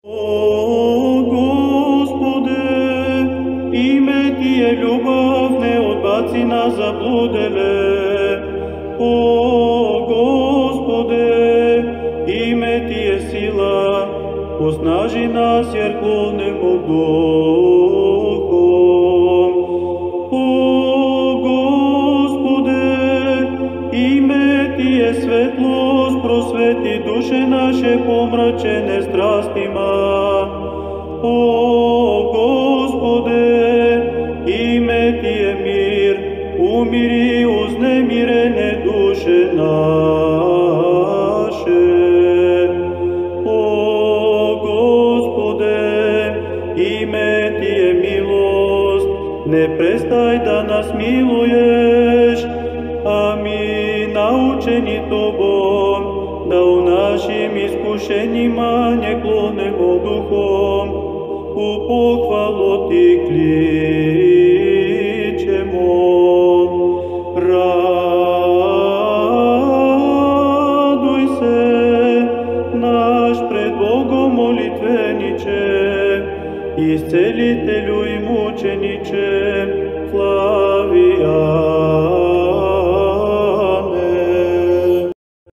О, Господе, име Ти е любов, не отбаци нас заблуделе. О, Господе, име Ти е сила, оснажи нас, jer клонемо духом. О, Господе, име Ти е светлост, просвети душе наше помрачене страстима. О, Господе, име Ти е мир, умири узнемирене душе наше. О, Господе, име Ти е милост, не престай да нас милуеш, ами научени Тобом, да у нашим изкушенима не клонемо духом, у похвалу Ти кличемо. Радуй се, наш пред Богом молитвениче, Исцелителю и мучениче, Флавия.